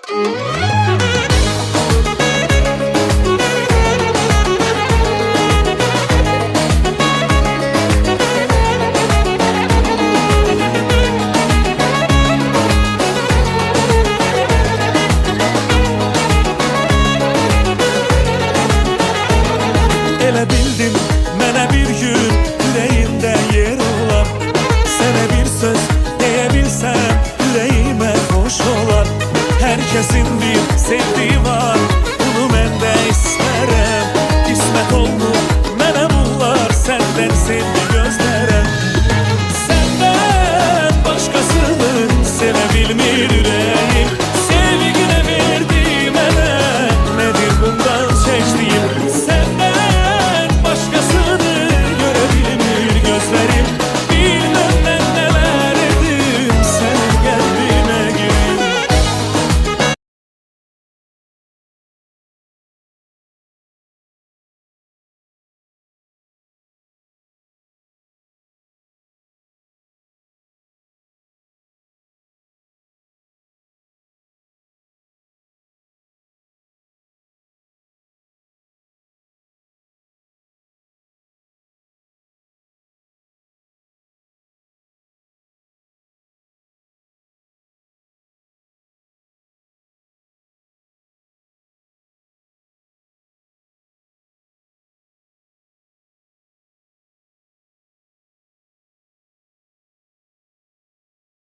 Elə bildim mənə bir gün ürəyimdə yer olar, sənə bir söz deyə bilsəm ürəyimə xoş olar. Hər kəsin bir sevdiyi var,